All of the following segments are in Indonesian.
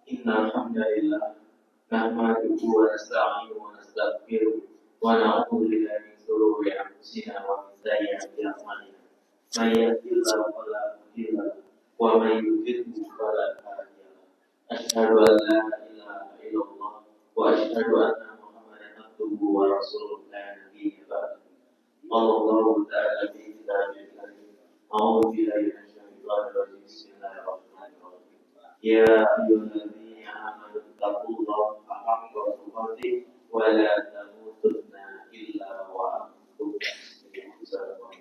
إن الحمد لله نحمده ونستعينه ونستغفره ونعوذ بالله من شرور أنفسنا ومن سيئات أعمالنا من يهده الله فلا مضل له ومن يضلل فلا هادي له أشهد أن لا إله إلا الله وأشهد أن محمدا عبده ورسوله لا نبي بعده قال الله تعالى في كتابه الكريم أعوذ بالله من الشيطان الرجيم بسم الله الرحمن الرحيم يا أيها الذين آمنوا اتقوا الله حق تقاته ولا تموتن إلا وأنتم مسلمون.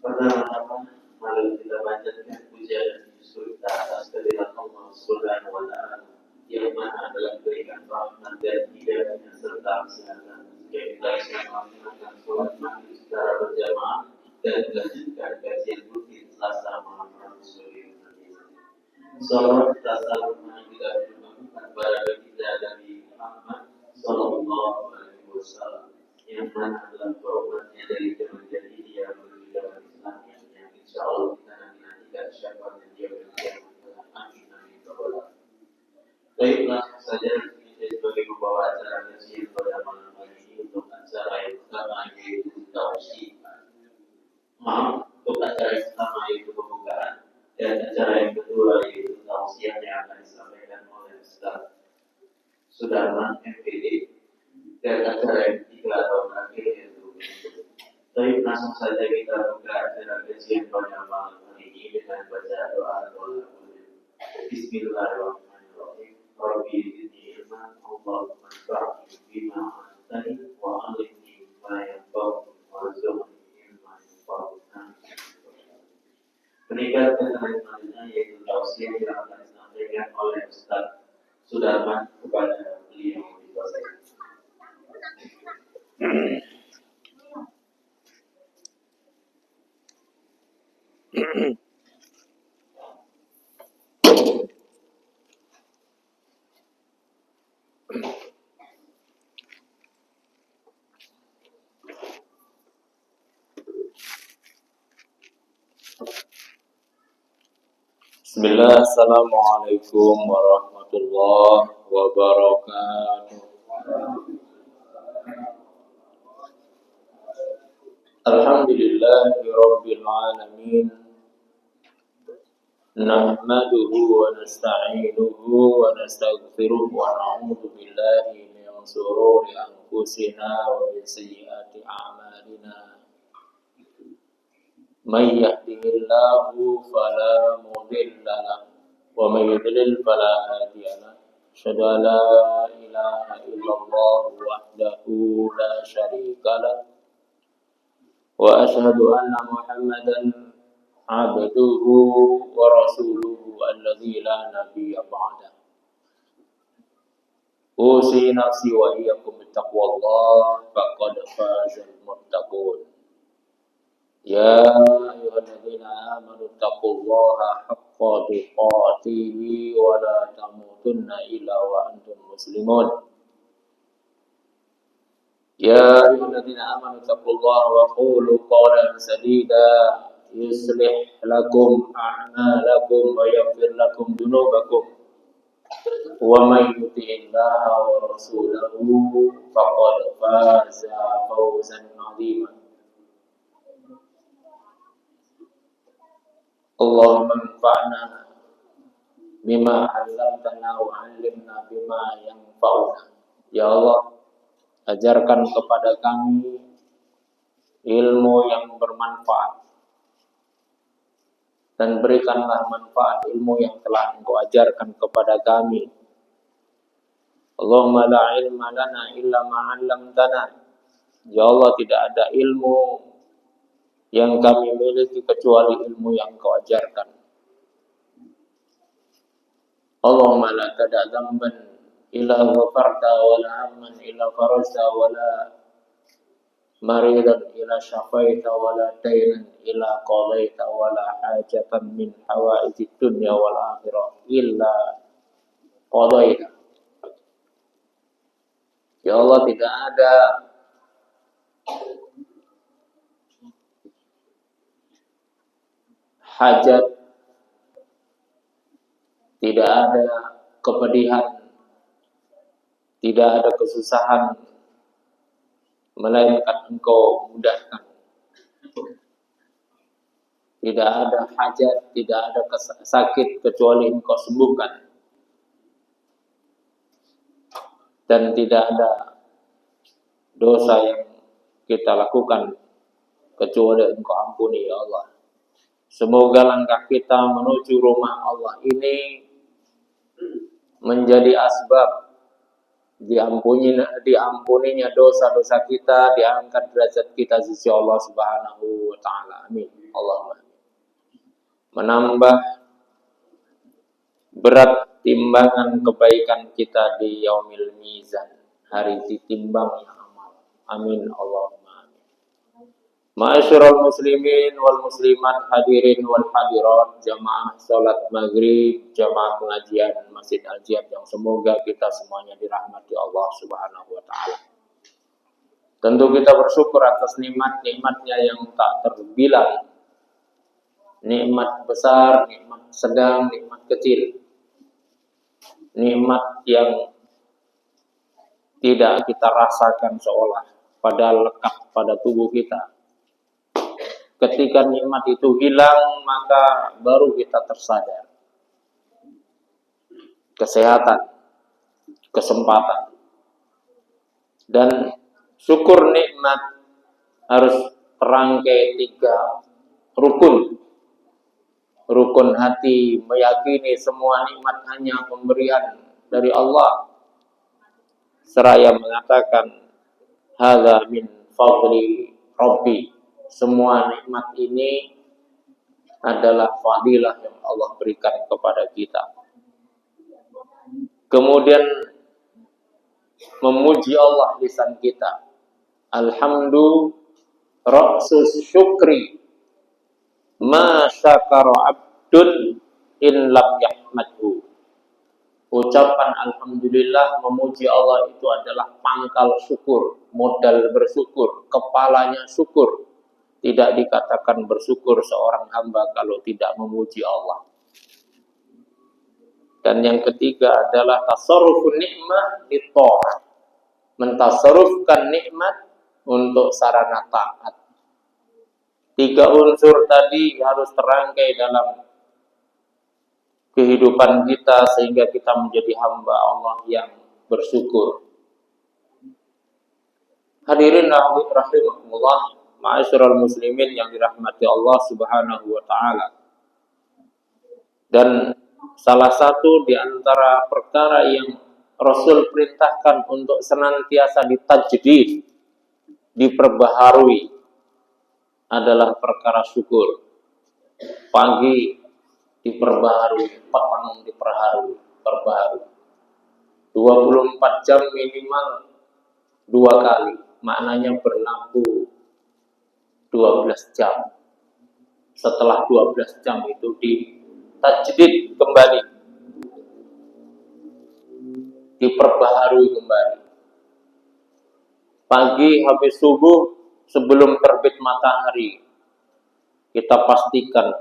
Pertama-tama, mari kita panjatkan puja dan syukur kita atas kehadirat Allah Subhanahu wa Ta'ala yang mana adalah berikan rahmat dan hidayahnya serta kesehatan. Yang kita semua melakukan sholat maghrib secara berjamaah dan melanjutkan kajian rutin Selasa malam Rabu sore nanti. Salawat kita salam kita aturkan kepada kita Nabi Muhammad Sallallahu Alaihi Wasallam yang mana adalah perubahannya dari zaman jahiliyah menuju zaman Islam yang insya Allah kita nantikan syafaat dan dia berjaya. Amin amin ya rabbal alamin. Baiklah saja ini sebagai pembawa acara kajian pada malam hari ini untuk acara yang pertama yaitu tausiah. Untuk acara yang pertama yaitu pembukaan dan acara yang kedua yaitu tausiah yang akan disampaikan oleh Ustaz Sudarman MPD dan acara yang ketiga atau terakhir yaitu tapi langsung saja kita buka acara kajian pada malam hari ini dengan baca doa Bismillahirrahmanirrahim. Rabbi zidni ilman Allahumma anfa'ni bima 'allamtani wa 'allimni ma yanfa'uni warzuqni ilman yanfa'uni. Meningkatkan selanjutnya yaitu tausiah yang akan disampaikan oleh Ustaz Sudarman kepada beliau di proses. Bismillah, Assalamualaikum warahmatullahi wabarakatuh. Alhamdulillahi rabbil alamin. Nahmaduhu wa nasta'inuhu wa nastaghfiruh wa na'udzu billahi min shururi anfusina wa min sayyiati a'malina. Man yahdihillahu fala mudilla lahu wa man yudlil fala hadiya lahu. Asyhadu an la ilaha illallah wahdahu la syarika lahu wa asyhadu anna Muhammadan abduhu wa rasuluhu alladzi la nabiyya ba'da. Usi nafsi wa iyyakum bittaqwallah faqad fazal muttaqun. Ya ayyuhalladzina amanu taqullaha haqqa tuqatih wa la tamutunna illa wa antum muslimun. Ya ayyuhalladzina amanu taqullaha wa qulu qawlan sadida yuslih lakum a'malakum wa yaghfir lakum dhunubakum wa may yuti'illaha wa rasulahu faqad faza fawzan 'azima. Allahumma anfa'na bima 'allamtana wa 'allimna bima yanfa'una. Ya Allah, ajarkan kepada kami ilmu yang bermanfaat dan berikanlah manfaat ilmu yang telah Engkau ajarkan kepada kami. Allahumma la ilma lana illa ma 'allamtana. Ya Allah, tidak ada ilmu yang kami miliki kecuali ilmu yang Engkau ajarkan. Allahumma la tada' dzamban illa ghafarta wa la hamman illa farajta wa la maridan illa syafaita wa la daynan illa qadaita wa la hajatan min hawaijid dunya wal akhirah illa qadaita. Ya Allah, tidak ada hajat tidak ada kepedihan, tidak ada kesusahan, melainkan Engkau mudahkan. Tidak ada hajat, tidak ada sakit kecuali Engkau sembuhkan. Dan tidak ada dosa yang kita lakukan kecuali Engkau ampuni ya Allah. Semoga langkah kita menuju rumah Allah ini menjadi asbab diampuninya dosa-dosa kita, diangkat derajat kita sisi Allah Subhanahu wa taala. Amin. Allahumma amin. Menambah berat timbangan kebaikan kita di yaumil mizan, hari ditimbangnya amal. Amin. Allahumma amin. Ma'asyiral muslimin wal muslimat, hadirin wal hadirat, jamaah salat maghrib, jamaah pengajian Masjid Al-Jihad yang semoga kita semuanya dirahmati Allah Subhanahu wa taala. Tentu kita bersyukur atas nikmat-nikmatnya yang tak terbilang. Nikmat besar, nikmat sedang, nikmat kecil. Nikmat yang tidak kita rasakan seolah padahal lekat pada tubuh kita. Ketika nikmat itu hilang, maka baru kita tersadar. Kesehatan, kesempatan. Dan syukur nikmat harus terangkai 3 rukun. Rukun hati meyakini semua nikmat hanya pemberian dari Allah. Seraya mengatakan, hadza min fadli Rabbi. Semua nikmat ini adalah fadilah yang Allah berikan kepada kita. Kemudian memuji Allah lisan kita. Alhamdu ra'sus syukri ma syakara abdun in lam yahmadhu. Ucapan alhamdulillah, memuji Allah itu adalah pangkal syukur, modal bersyukur, kepalanya syukur. Tidak dikatakan bersyukur seorang hamba kalau tidak memuji Allah. Dan yang ketiga adalah tasarrufun nikmah li-tha'ah. Mentasarrufkan nikmat untuk sarana taat. 3 unsur tadi harus terangkai dalam kehidupan kita sehingga kita menjadi hamba Allah yang bersyukur. Hadirin rahimakumullah, ma'asyiral muslimin yang dirahmati Allah Subhanahu wa taala. Dan salah satu di antara perkara yang Rasul perintahkan untuk senantiasa ditajdid, diperbaharui adalah perkara syukur. Pagi diperbaharui, petang diperbaharui. 24 jam minimal 2 kali. Maknanya berlaku 12 jam. Setelah 12 jam itu ditajdid kembali, diperbaharui kembali. Pagi habis subuh sebelum terbit matahari kita pastikan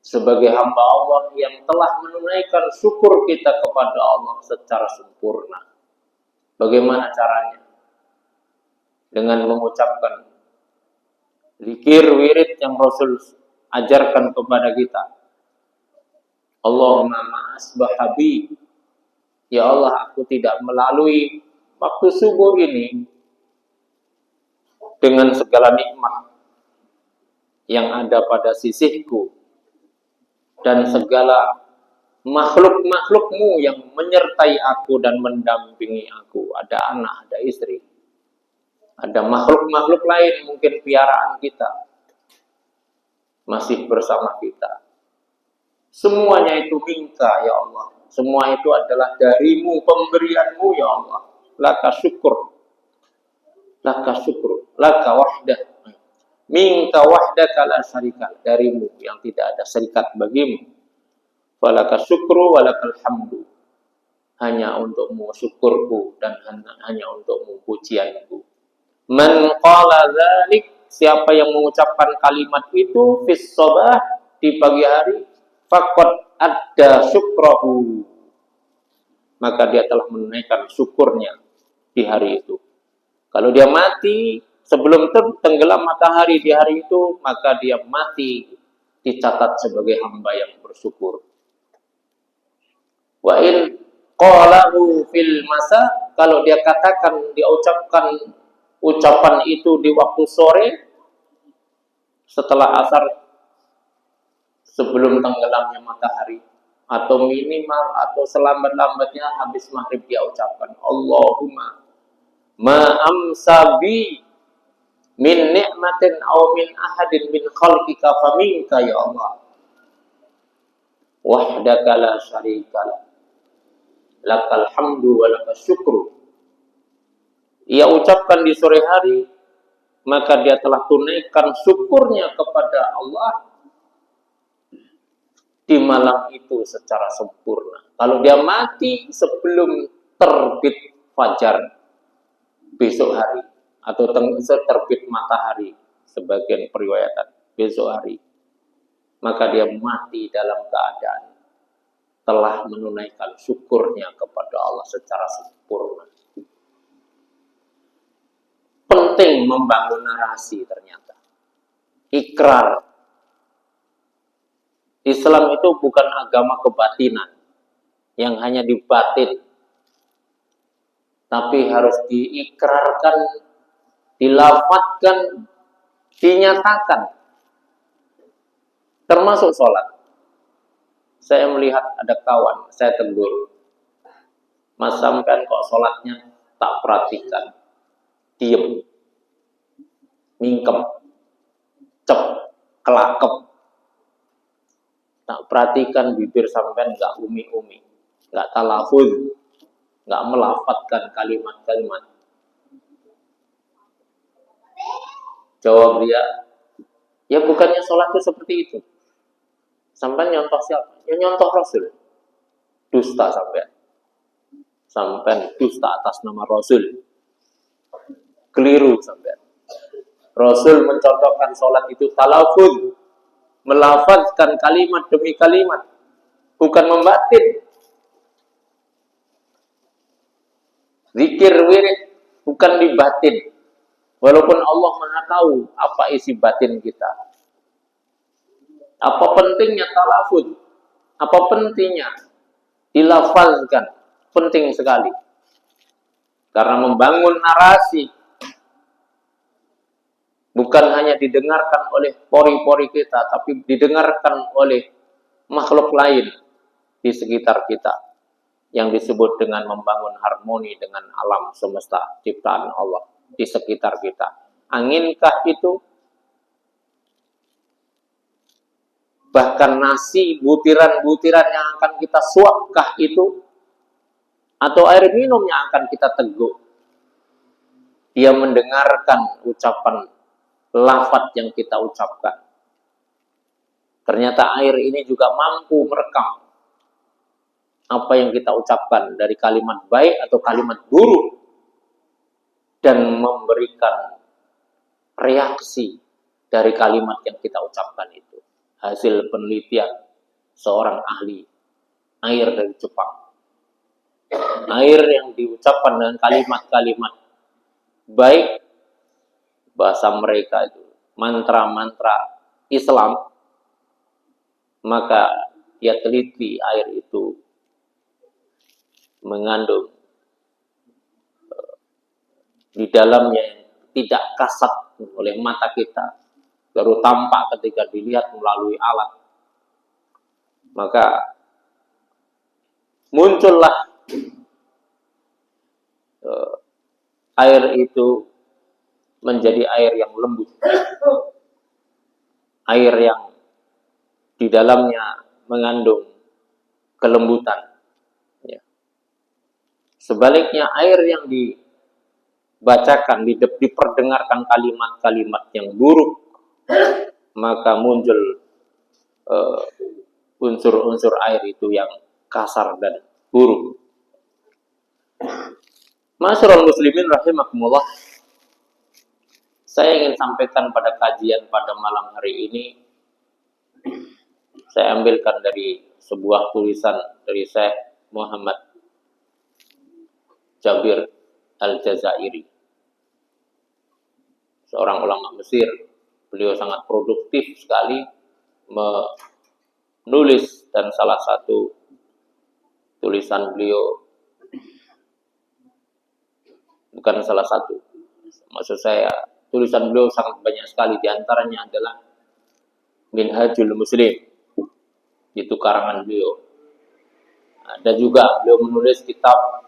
sebagai hamba Allah yang telah menunaikan syukur kita kepada Allah secara sempurna. Bagaimana caranya? Dengan mengucapkan zikir wirid yang Rasul ajarkan kepada kita. Allahumma ma'asbahabi. Ya Allah, aku tidak melalui waktu subuh ini dengan segala nikmat yang ada pada sisiku dan segala makhluk-makhlukmu yang menyertai aku dan mendampingi aku. Ada anak, ada istri, ada makhluk-makhluk lain, mungkin piaraan kita, masih bersama kita. Semuanya itu minta ya Allah. Semua itu adalah darimu, pemberianmu ya Allah. Laka syukur. Laka syukur. Laka wahdah. Minka wahdaka la syarika, darimu yang tidak ada syarikat bagimu. Walaka syukru walakal hamdu. Hanya untukmu syukurku dan hanya untukmu pujianku. Man qala dzalik, siapa yang mengucapkan kalimat itu fis sabah, di pagi hari, faqad adda syukrahu, maka dia telah menunaikan syukurnya di hari itu. Kalau dia mati sebelum tenggelam matahari di hari itu, maka dia mati dicatat sebagai hamba yang bersyukur. Wa in qalahu fil masa, kalau dia katakan, dia ucapkan ucapan itu di waktu sore setelah asar, sebelum tenggelamnya matahari, atau minimal atau selambat-lambatnya habis maghrib, dia ucapkan Allahumma ma amsabi min ni'matin aw min ahadin min khalqika faminka ya Allah wahdaka la syarika lak lakal hamdu wa lakas syukru. Ia ucapkan di sore hari, maka dia telah tunaikan syukurnya kepada Allah di malam itu secara sempurna. Kalau dia mati sebelum terbit fajar besok hari, atau terbit matahari, sebagian periwayatan besok hari, maka dia mati dalam keadaan telah menunaikan syukurnya kepada Allah secara sempurna. Penting membangun narasi ternyata. Ikrar. Islam itu bukan agama kebatinan yang hanya dibatin, tapi harus diikrarkan, dilafadzkan, dinyatakan. Termasuk sholat. Saya melihat ada kawan, saya tegur, Mas sampean kok sholatnya tak perhatikan, diem, mingkem, cep, kelakep, tak perhatikan bibir sampean nggak umi-umi, nggak talafuz, nggak melafadzkan kalimat-kalimat. Jawab dia, ya bukannya sholat itu seperti itu. Sampai nyontoh siapa? Ya nyontoh Rasul. Dusta sampai dusta atas nama Rasul. Keliru sampai. Rasul mencontohkan sholat itu talafuz, melafazkan kalimat demi kalimat, bukan membatin. Zikir wirid bukan dibatin. Walaupun Allah Maha tahu apa isi batin kita. Apa pentingnya talafuz? Apa pentingnya dilafazkan? Penting sekali. Karena membangun narasi bukan hanya didengarkan oleh pori-pori kita, tapi didengarkan oleh makhluk lain di sekitar kita, yang disebut dengan membangun harmoni dengan alam semesta ciptaan Allah di sekitar kita. Anginkah itu? Bahkan nasi, butiran-butiran yang akan kita suapkah itu? Atau air minum yang akan kita teguk? Dia mendengarkan ucapan lafaz yang kita ucapkan. Ternyata air ini juga mampu merekam apa yang kita ucapkan dari kalimat baik atau kalimat buruk, dan memberikan reaksi dari kalimat yang kita ucapkan itu. Hasil penelitian seorang ahli air dari Jepang. Air yang diucapkan dengan kalimat-kalimat baik, bahasa mereka itu mantra-mantra Islam, maka dia teliti air itu mengandung di dalamnya yang tidak kasat oleh mata kita, baru tampak ketika dilihat melalui alat. Maka muncullah air itu menjadi air yang lembut, air yang di dalamnya mengandung kelembutan. Ya. Sebaliknya air yang dibacakan, diperdengarkan kalimat-kalimat yang buruk, maka muncul unsur-unsur air itu yang kasar dan buruk. Ma'asyiral muslimin rahimakumullah, saya ingin sampaikan pada kajian pada malam hari ini Saya ambilkan dari sebuah tulisan dari Syekh Muhammad Jabir Al-Jazairi, seorang ulama Mesir. Beliau sangat produktif sekali menulis, dan salah satu tulisan beliau, bukan salah satu, maksud saya tulisan beliau sangat banyak sekali, diantaranya adalah Minhajul Muslim, itu karangan beliau. Ada juga beliau menulis kitab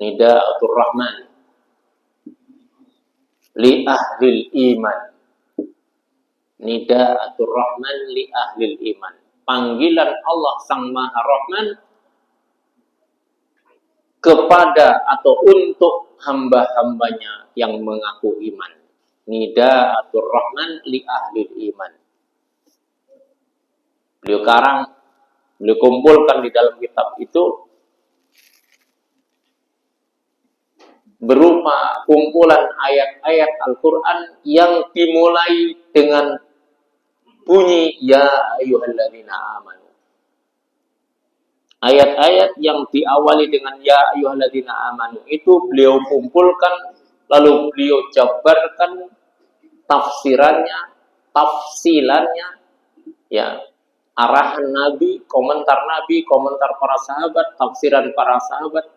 Nida'atul Rahman li ahlil iman. Nida'atul Rahman li ahlil iman, panggilan Allah Sang Maha Rahman kepada atau untuk hamba-hambanya yang mengaku iman. Nida'atul Rahman li ahlil iman. Beliau karang, beliau kumpulkan di dalam kitab itu berupa kumpulan ayat-ayat Al-Quran yang dimulai dengan bunyi ya ayyuhalladzina amanu. Ayat-ayat yang diawali dengan ya ayyuhalladzina amanu itu beliau kumpulkan, lalu beliau jabarkan tafsirannya, tafsilannya, ya, arahan Nabi, komentar para sahabat, tafsiran para sahabat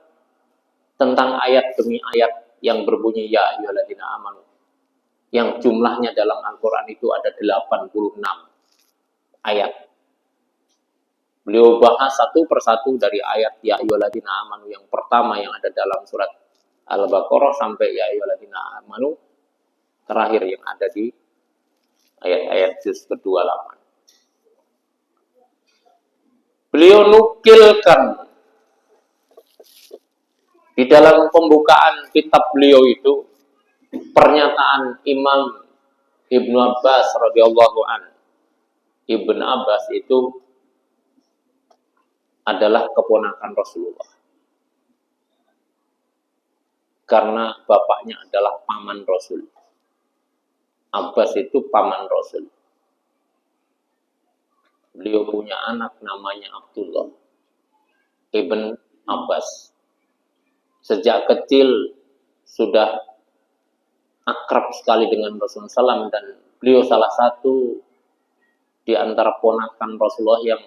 tentang ayat demi ayat yang berbunyi ya ayyuhalladzina amanu, yang jumlahnya dalam Al-Quran itu ada 86 ayat. Beliau bahas satu persatu dari ayat ya ayyuhalladzina amanu yang pertama yang ada dalam surat Al-Baqarah sampai ya ayyuhalladzina amanu terakhir yang ada di ayat-ayat juz ke-28. Beliau nukilkan di dalam pembukaan kitab beliau itu pernyataan Imam Ibnu Abbas radhiyallahu an. Ibnu Abbas itu adalah keponakan Rasulullah, karena bapaknya adalah paman Rasul. Abbas itu paman Rasul. Beliau punya anak namanya Abdullah Ibn Abbas. Sejak kecil sudah akrab sekali dengan Rasulullah SAW, dan beliau salah satu di antara ponakan Rasulullah yang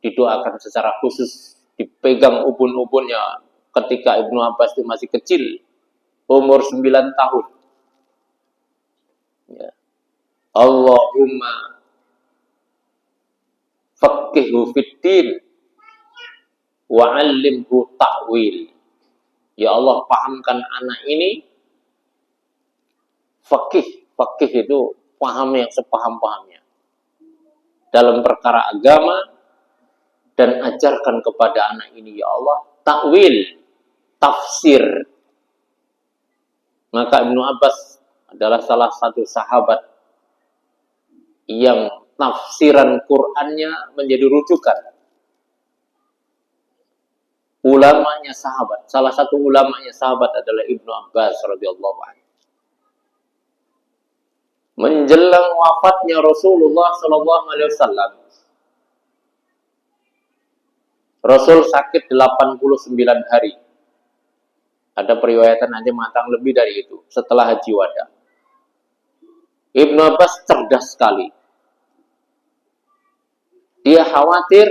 didoakan secara khusus, dipegang ubun-ubunnya ketika Ibnu Abbas itu masih kecil, umur 9 tahun. Ya. Allahumma faqihhu fiddin wa 'allimhu ta'wil. Ya Allah, pahamkan anak ini faqih. Faqih itu paham yang sepaham-pahamnya dalam perkara agama, dan ajarkan kepada anak ini ya Allah takwil, tafsir. Maka Ibnu Abbas adalah salah satu sahabat yang tafsiran Qur'annya menjadi rujukan. Ulamanya sahabat, salah satu ulamanya sahabat adalah Ibnu Abbas radhiyallahu anhu. Menjelang wafatnya Rasulullah sallallahu alaihi wasallam, Rasul sakit 89 hari. Ada periwayatan nanti matang lebih dari itu setelah haji wada. Ibnu Abbas cerdas sekali. Dia khawatir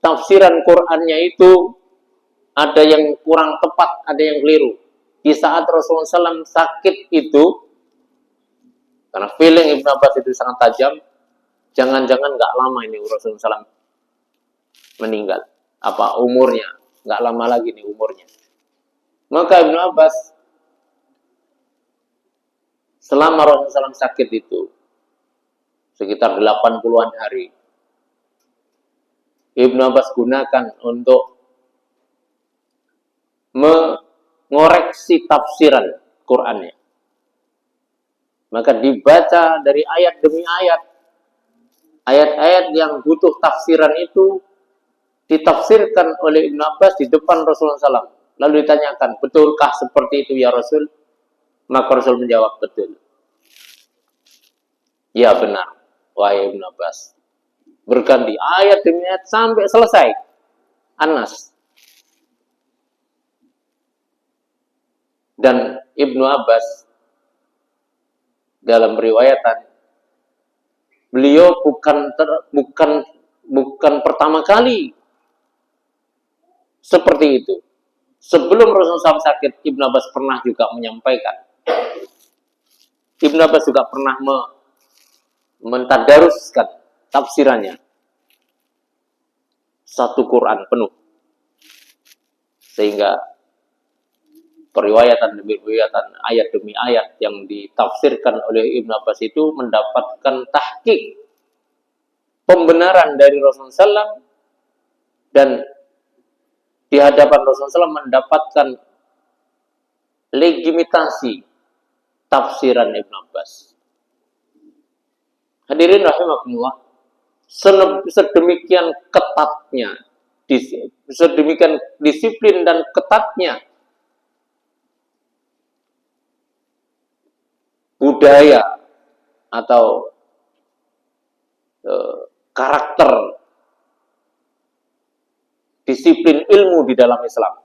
tafsiran Qur'annya itu ada yang kurang tepat, ada yang keliru. Di saat Rasulullah SAW sakit itu, karena feeling Ibnu Abbas itu sangat tajam, jangan-jangan nggak lama ini Rasulullah SAW meninggal. Apa umurnya? Nggak lama lagi nih umurnya. Maka Ibnu Abbas selama Rasulullah SAW sakit itu sekitar 80-an hari, Ibnu Abbas gunakan untuk mengoreksi tafsiran Qur'annya. Maka dibaca dari ayat demi ayat. Ayat-ayat yang butuh tafsiran itu ditafsirkan oleh Ibnu Abbas di depan Rasulullah SAW. Lalu ditanyakan, betulkah seperti itu ya Rasul? Maka Rasul menjawab, betul. Ya benar. wahai Ibnu Abbas. Berganti ayat demi ayat sampai selesai An-Nas. Dan Ibnu Abbas dalam riwayatan beliau bukan pertama kali seperti itu. Sebelum Rasulullah SAW sakit, Ibnu Abbas pernah juga menyampaikan. Ibnu Abbas juga pernah mentadaruskan tafsirannya. Satu Quran penuh. Sehingga periwayatan demi periwayatan, ayat demi ayat yang ditafsirkan oleh Ibnu Abbas itu mendapatkan tahqiq, pembenaran dari Rasulullah SAW, dan di hadapan Rasulullah SAW mendapatkan legitimasi tafsiran Ibnu Abbas. Hadirin rahimakumullah, sedemikian ketatnya, sedemikian disiplin dan ketatnya budaya atau karakter disiplin ilmu di dalam Islam,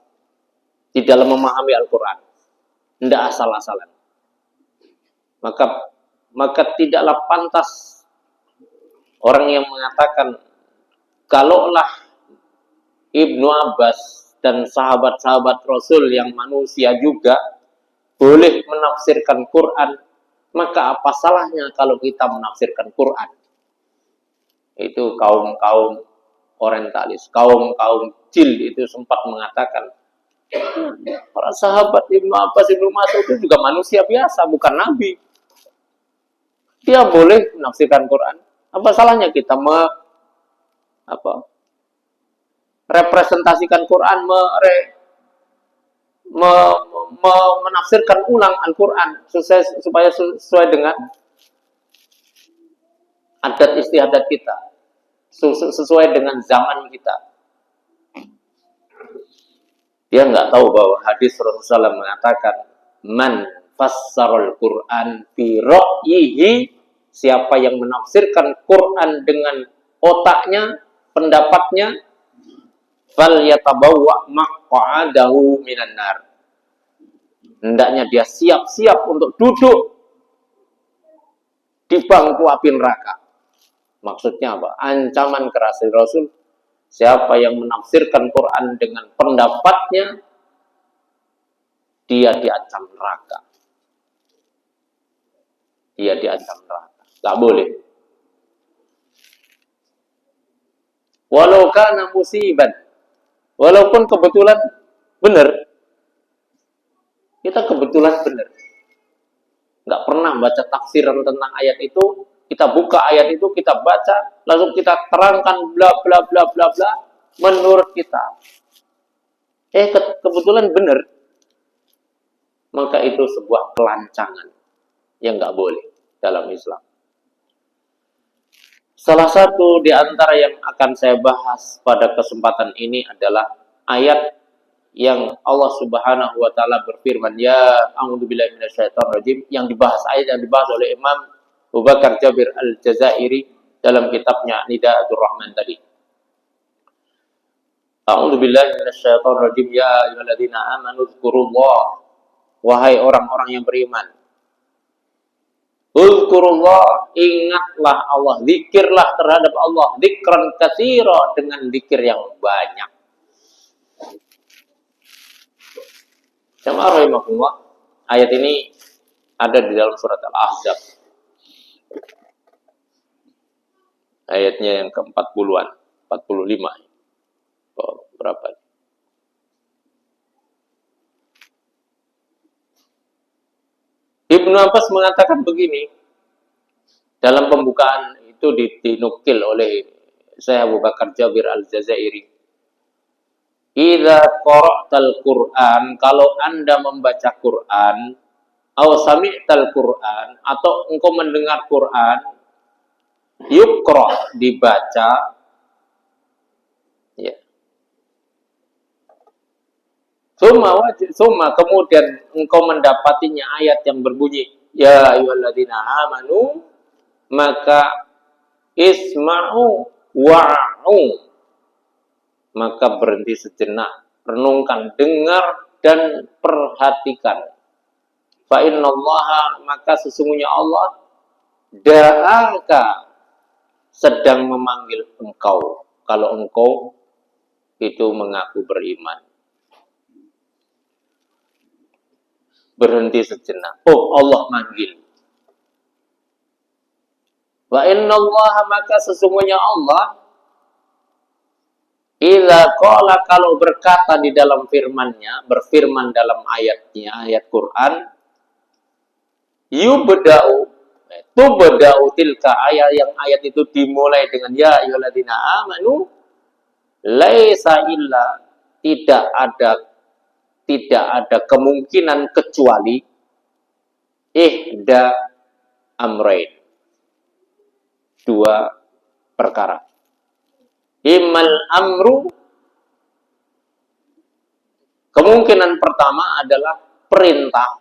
di dalam memahami Al-Quran, tidak asal-asalan. Maka tidaklah pantas orang yang mengatakan kalaulah Ibnu Abbas dan sahabat-sahabat Rasul yang manusia juga boleh menafsirkan Quran, maka apa salahnya kalau kita menafsirkan Quran? Itu kaum-kaum orientalis, kaum-kaum jil itu sempat mengatakan, para sahabat Ibnu Abbas, Ibnu Mas'ud itu juga manusia biasa, bukan nabi. Dia boleh menafsirkan Quran. Apa salahnya kita representasikan Quran, menafsirkan ulang Al-Quran supaya sesuai dengan adat istiadat kita, sesuai dengan zaman kita. Dia nggak tahu bahwa hadis Rasulullah mengatakan man fassarul Quran fi ra'yihi, siapa yang menafsirkan Quran dengan otaknya, pendapatnya, fal yatabawwa maq'adahu minan nar, hendaknya dia siap-siap untuk duduk di bangku api neraka. Maksudnya apa? Ancaman keras dari Rasul, siapa yang menafsirkan Quran dengan pendapatnya, dia diancam neraka. Dia diancam neraka. Tak boleh. Walau kana musiban, walaupun kebetulan benar, kita kebetulan benar. Nggak pernah baca tafsiran tentang ayat itu, kita buka ayat itu, kita baca, langsung kita terangkan bla bla bla bla bla menurut kita. Kebetulan benar. Maka itu sebuah kelancangan yang nggak boleh dalam Islam. Salah satu di antara yang akan saya bahas pada kesempatan ini adalah ayat yang Allah Subhanahu wa taala berfirman, ya a'udzubillahi minasyaitonirrajim, yang dibahas ayat yang dibahas oleh Imam Abu Bakar Jabir Al-Jazairi dalam kitabnya Nida'atul Rahman tadi. A'udzubillahi minasyaitonirrajim, ya ayyuhalladzina amanu dzkurullah, wahai orang-orang yang beriman, uzkurullah, ingatlah Allah, zikirlah terhadap Allah, dzikran katsira, dengan zikir yang banyak. Jamaah rahimakumullah, ayat ini ada di dalam surat Al-Ahzab. Ayatnya yang ke-40-an, 45. Oh, berapa? Ibnu Abbas mengatakan begini, dalam pembukaan itu dinukil oleh Syekh Abu Bakar Jabir Al-Jazairi. Idza qara'tal Qur'an, kalau Anda membaca Quran, aw sami'tal Qur'an, atau engkau mendengar Quran, yukra, dibaca, ya. Summa kemudian engkau mendapatinya ayat yang berbunyi ya ayyuhalladzina amanu, maka isma'u wa'u. Maka berhenti sejenak, renungkan, dengar dan perhatikan. Fa innallaha, maka sesungguhnya Allah da'aka, sedang memanggil engkau kalau engkau itu mengaku beriman. Berhenti sejenak. Oh, Allah manggil. Wa innallaha, maka sesungguhnya Allah idza qala, kalau berkata di dalam firman-Nya, berfirman dalam ayatnya, ayat Quran, yubda'u, tubda'u tilka, ayat itu dimulai dengan ya ayyuhalladzina amanu, laisa illa, tidak ada kemungkinan kecuali ihda amrain, dua perkara. Imal amru, kemungkinan pertama adalah perintah,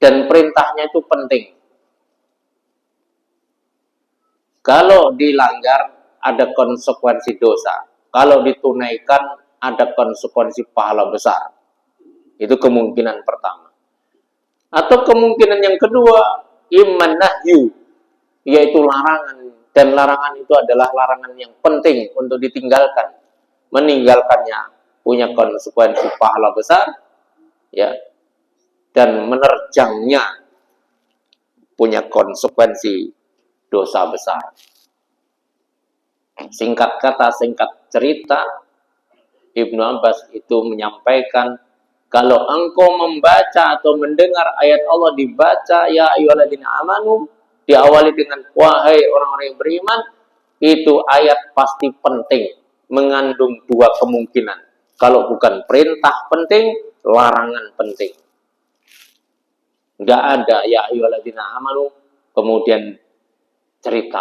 dan perintahnya itu penting. Kalau dilanggar ada konsekuensi dosa, kalau ditunaikan ada konsekuensi pahala besar. Itu kemungkinan pertama. Atau kemungkinan yang kedua, iman nahyu, yaitu larangan, dan larangan itu adalah larangan yang penting untuk ditinggalkan. Meninggalkannya punya konsekuensi pahala besar, ya, dan menerjangnya punya konsekuensi dosa besar. Singkat kata, singkat cerita, Ibnu Abbas itu menyampaikan, kalau engkau membaca atau mendengar ayat Allah dibaca, ya ayyuhalladzina amanu, diawali dengan wahai orang-orang yang beriman, itu ayat pasti penting, mengandung dua kemungkinan. Kalau bukan perintah penting, larangan penting. Enggak ada ya ayyuhalladzina amanu kemudian cerita.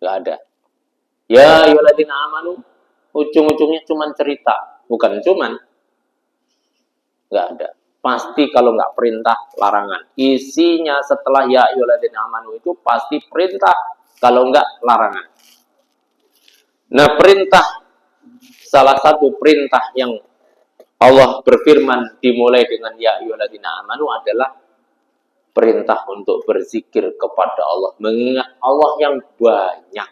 Enggak ada. Ya ayyuhalladzina amanu ujung-ujungnya cuman cerita, bukan cuman. Enggak ada. Pasti kalau enggak perintah, larangan. Isinya setelah ya ayyuhalladzina amanu itu pasti perintah, kalau enggak larangan. Nah, perintah, salah satu perintah yang Allah berfirman dimulai dengan ya ayyuhalladzina amanu adalah perintah untuk berzikir kepada Allah, mengingat Allah yang banyak.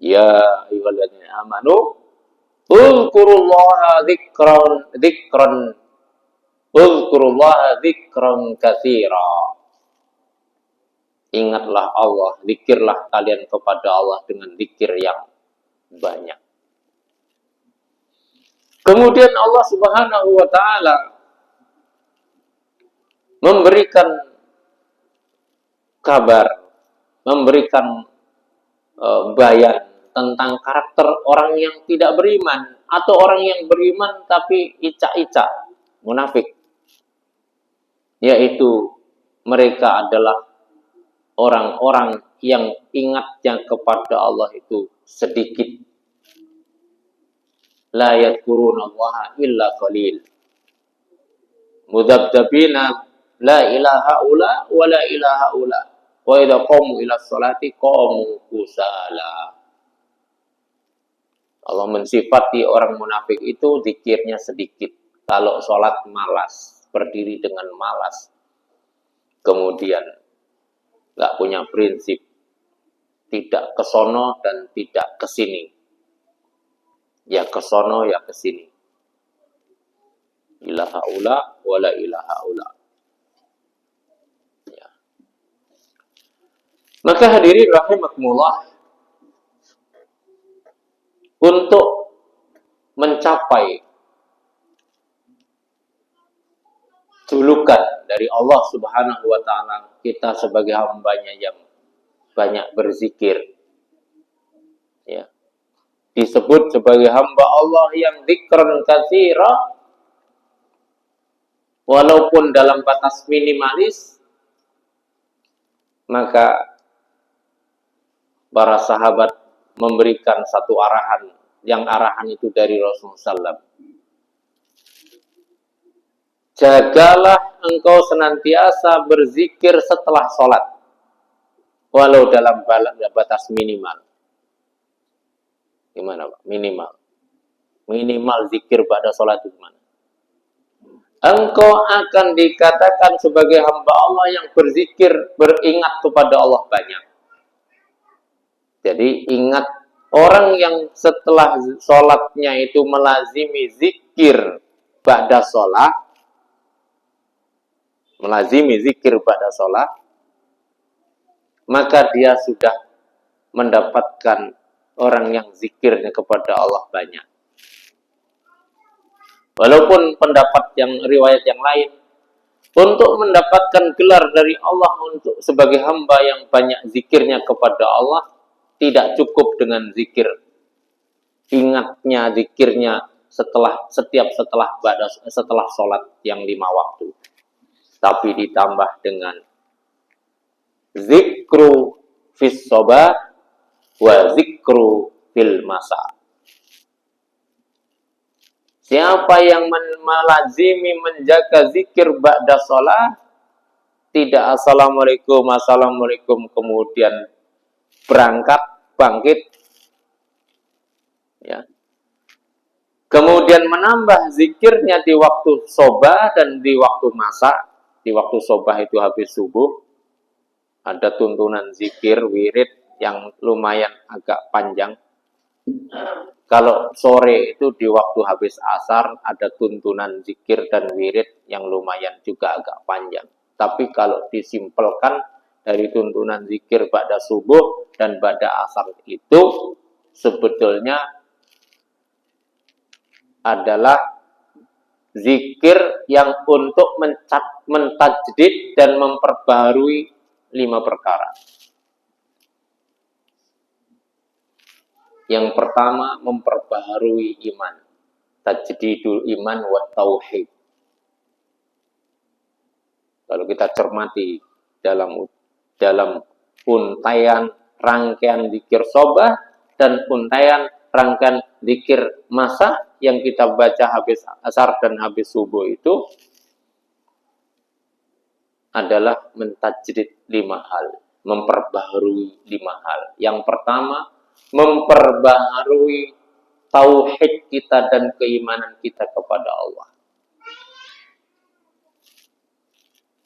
Ya ayyuhalladzina amanu uzkurullaha dzikran katsira. Ingatlah Allah, zikirlah kalian kepada Allah dengan zikir yang banyak. Kemudian Allah Subhanahu wa taala memberikan kabar, memberikan bayan tentang karakter orang yang tidak beriman atau orang yang beriman tapi icak-icak, munafik. Yaitu mereka adalah orang-orang yang ingatnya kepada Allah itu sedikit. La yadhkurunallaha illa qalil. Mudzabdzabina la ilaha ula wa la ilaha ula. Wa idza qamu ila sholati qamu kusala. Allah mensifati orang munafik itu zikirnya sedikit. Kalau sholat malas, berdiri dengan malas. Kemudian nggak punya prinsip, tidak ke sono dan tidak ke sini. Ya ke sono ya ke sini. Ilaha ula wala ilaha ula. Ya. Maka hadirin rahimakumullah, untuk mencapai julukan dari Allah Subhanahu wa taala, kita sebagai hambanya yang banyak berzikir, ya, disebut sebagai hamba Allah yang dzikran katsira, walaupun dalam batas minimalis. Maka para sahabat memberikan satu arahan, yang arahan itu dari Rasulullah SAW. Jagalah engkau senantiasa berzikir setelah sholat. walau dalam batas minimal. Gimana Pak? Minimal. Minimal zikir pada sholat itu gimana? Engkau akan dikatakan sebagai hamba Allah yang berzikir, beringat kepada Allah banyak. Jadi ingat, orang yang setelah sholatnya itu melazimi zikir ba'da sholat, melazimi zikir ba'da sholat, maka dia sudah mendapatkan orang yang zikirnya kepada Allah banyak. Walaupun pendapat yang riwayat yang lain, untuk mendapatkan gelar dari Allah untuk sebagai hamba yang banyak zikirnya kepada Allah, tidak cukup dengan zikir. Ingatnya zikirnya setelah sholat yang 5 waktu. Tapi ditambah dengan zikru fis sabah wa zikru fil masa. Siapa yang melazimi menjaga zikir ba'da sholat, tidak assalamualaikum, kemudian berangkat, bangkit, ya. Kemudian menambah zikirnya di waktu sobah dan di waktu masa. Di waktu sobah itu habis subuh, ada tuntunan zikir, wirid yang lumayan agak panjang. Kalau sore itu di waktu habis asar ada tuntunan zikir dan wirid yang lumayan juga agak panjang. Tapi kalau disimpelkan dari tuntunan zikir pada subuh dan pada asar itu sebetulnya adalah zikir yang untuk mentajdid dan memperbaharui 5 perkara. Yang pertama, memperbaharui iman. Tajdidul iman wa tauhid. Kalau kita cermati dalam untaian rangkaian zikir sobah dan untaian rangkaian zikir masa yang kita baca habis asar dan habis subuh itu adalah mentajdid 5 hal, memperbaharui 5 hal. Yang pertama, memperbaharui tauhid kita dan keimanan kita kepada Allah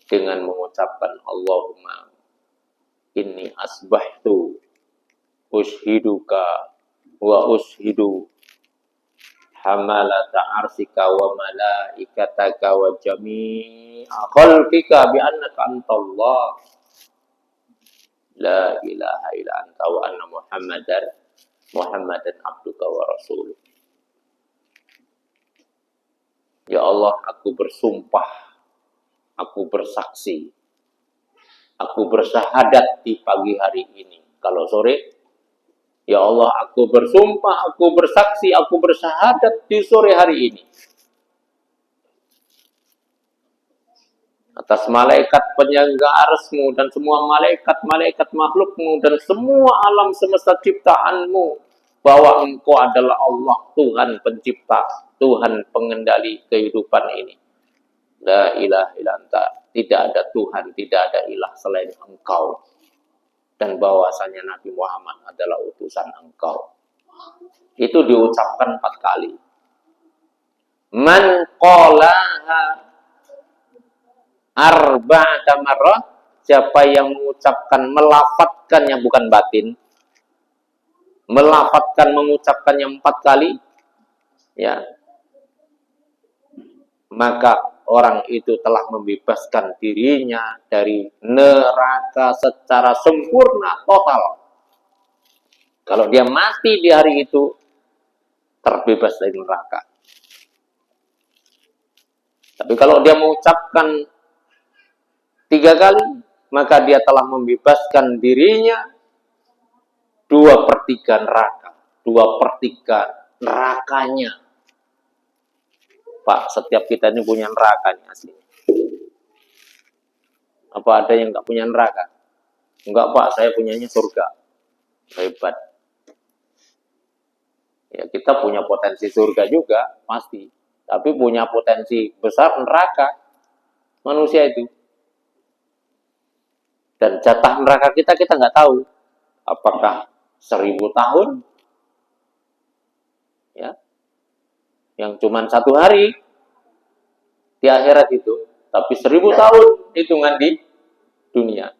dengan mengucapkan Allahumma inni asbahtu ushiduka wa ushidu hamalata arsika wa malaikataka wa jami'a khalqika bi annaka antallah la ilaha illa anta wa anna Muhammadan abduka wa rasuluh. Ya Allah, aku bersumpah, aku bersaksi, aku bersyahadat di pagi hari ini. Kalau sore, ya Allah, aku bersumpah, aku bersaksi, aku bersyahadat di sore hari ini. Atas malaikat penyangga arsmu dan semua malaikat makhlukmu dan semua alam semesta ciptaanmu, bahwa engkau adalah Allah, Tuhan pencipta, Tuhan pengendali kehidupan ini. La ilaha illa anta, tidak ada Tuhan, tidak ada ilah selain engkau. Dan bahwasanya Nabi Muhammad adalah utusan engkau. Itu diucapkan 4 kali. Man qalaha arba'ata marrah, siapa yang mengucapkan, melafatkannya bukan batin, melafatkan, mengucapkannya 4 kali, ya, maka orang itu telah membebaskan dirinya dari neraka secara sempurna, total. Kalau dia mati di hari itu, terbebas dari neraka. Tapi kalau dia mengucapkan 3 kali, maka dia telah membebaskan dirinya 2/3 neraka. 2/3 nerakanya. Pak, setiap kita ini punya neraka nih asli. Apa ada yang nggak punya neraka? Enggak Pak, saya punyanya surga. Hebat. Ya, kita punya potensi surga juga, pasti. Tapi punya potensi besar neraka manusia itu. Dan jatah neraka kita nggak tahu. Apakah 1000 tahun? Ya, yang cuma 1 hari di akhirat itu. Tapi 1000 tahun hitungan di dunia.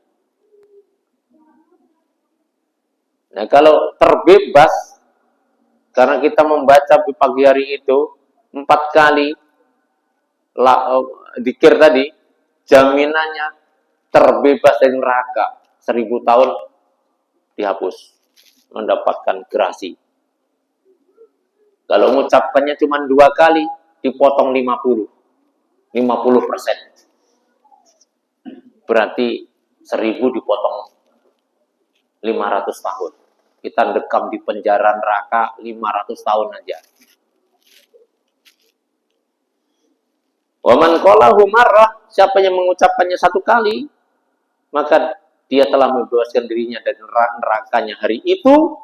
Nah, kalau terbebas, karena kita membaca di pagi hari itu 4 kali dzikir tadi, jaminannya terbebas dari neraka. 1000 tahun dihapus, mendapatkan gerasi. Kalau mengucapkannya cuma 2 kali, dipotong 50%. Berarti 1000 dipotong 500 tahun. Kita dekam di penjara neraka 500 tahun aja. Waman qalahu marrah, siapa yang mengucapkannya 1 kali, maka dia telah membebaskan dirinya dari nerakanya hari itu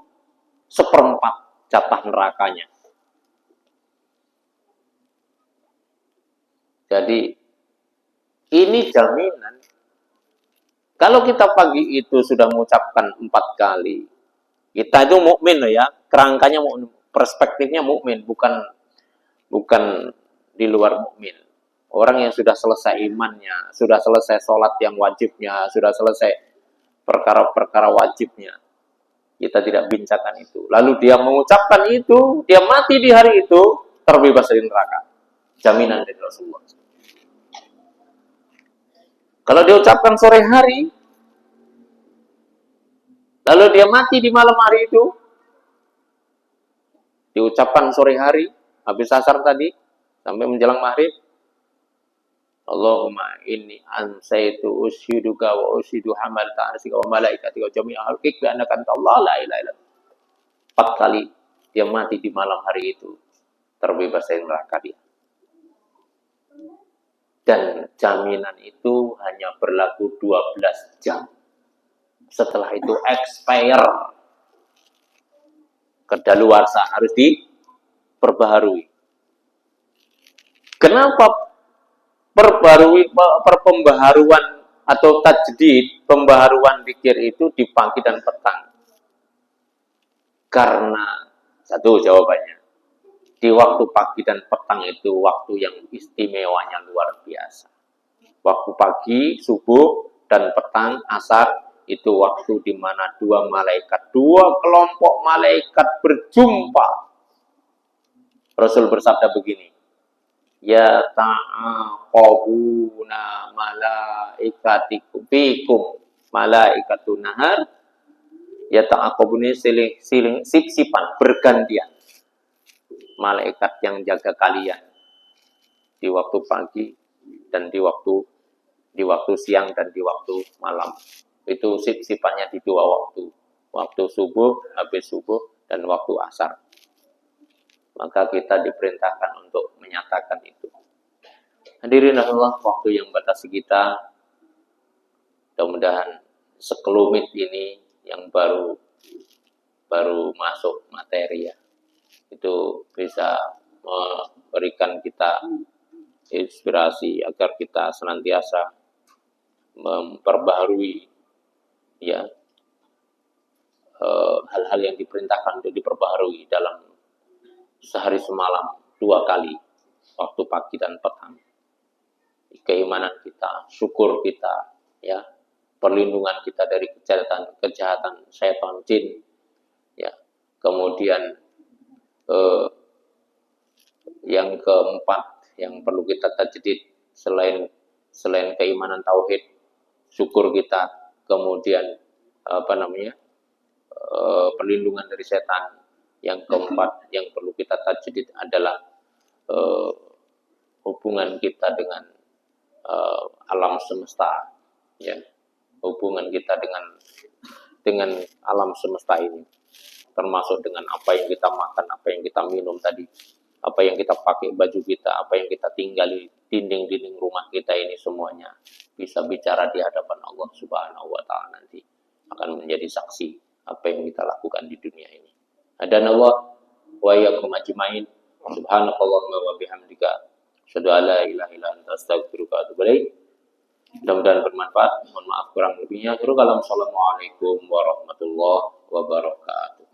1/4 jatah nerakanya. Jadi ini jaminan. Kalau kita pagi itu sudah mengucapkan 4 kali, kita itu mukmin loh ya, kerangkanya perspektifnya mukmin, bukan di luar mukmin. Orang yang sudah selesai imannya, sudah selesai sholat yang wajibnya, sudah selesai perkara-perkara wajibnya. Kita tidak bincangkan itu. Lalu dia mengucapkan itu, dia mati di hari itu, terbebas dari neraka. Jaminan dari Rasulullah. Kalau diucapkan sore hari, lalu dia mati di malam hari itu, diucapkan sore hari, habis asar tadi, sampai menjelang maghrib, Allahumma inni ansaitu ushiduka wa ushidu hamal ta'arsika wa malaikatika wa jami'a halqik bi annaka anta Allah la ilaha illa. 4 kali dia mati di malam hari itu, terbebas dari neraka dia. Dan jaminan itu hanya berlaku 12 jam. Setelah itu expire. Kedaluarsa harus diperbaharui. Kenapa pembaharuan atau tajdid, pembaharuan zikir itu di pagi dan petang? Karena satu jawabannya, di waktu pagi dan petang itu waktu yang istimewanya luar biasa. Waktu pagi, subuh, dan petang, asar, itu waktu di mana 2 kelompok malaikat berjumpa. Rasul bersabda begini, ya ta'aqabuna malaikatikum fikum malaikatun nahar, ya ta'aqabuni siling sip-sipan bergantian. Malaikat yang jaga kalian di waktu pagi dan di waktu siang dan di waktu malam. Itu sip-sipannya di 2 waktu. Waktu subuh, habis subuh, dan waktu asar. Maka kita diperintahkan untuk menyatakan itu. Hadirin Allah, waktu yang batasi kita, mudah-mudahan sekelumit ini yang baru masuk materi ya, itu bisa memberikan kita inspirasi agar kita senantiasa memperbaharui ya hal-hal yang diperintahkan untuk diperbaharui dalam sehari semalam 2 kali, waktu pagi dan petang. Keimanan kita, syukur kita, ya, perlindungan kita dari kejahatan syaitan jin, ya. Kemudian yang keempat yang perlu kita tajdid selain keimanan tauhid, syukur kita, kemudian perlindungan dari setan. Yang keempat yang perlu kita tajdid adalah hubungan kita dengan alam semesta, ya, hubungan kita dengan alam semesta ini, termasuk dengan apa yang kita makan, apa yang kita minum tadi, apa yang kita pakai baju kita, apa yang kita tinggali dinding-dinding rumah kita ini, semuanya bisa bicara di hadapan Allah Subhanahu wa taala, nanti akan menjadi saksi apa yang kita lakukan di dunia ini. Adana Allah wa iyyakum ajmain. Subhanakallahumma wa bihamdika asyhadu an la ilaha illa anta astaghfiruka wa atubu ilaik. Mudah-mudahan bermanfaat. Mohon maaf kurang lebihnya. Assalamualaikum warahmatullahi wabarakatuh.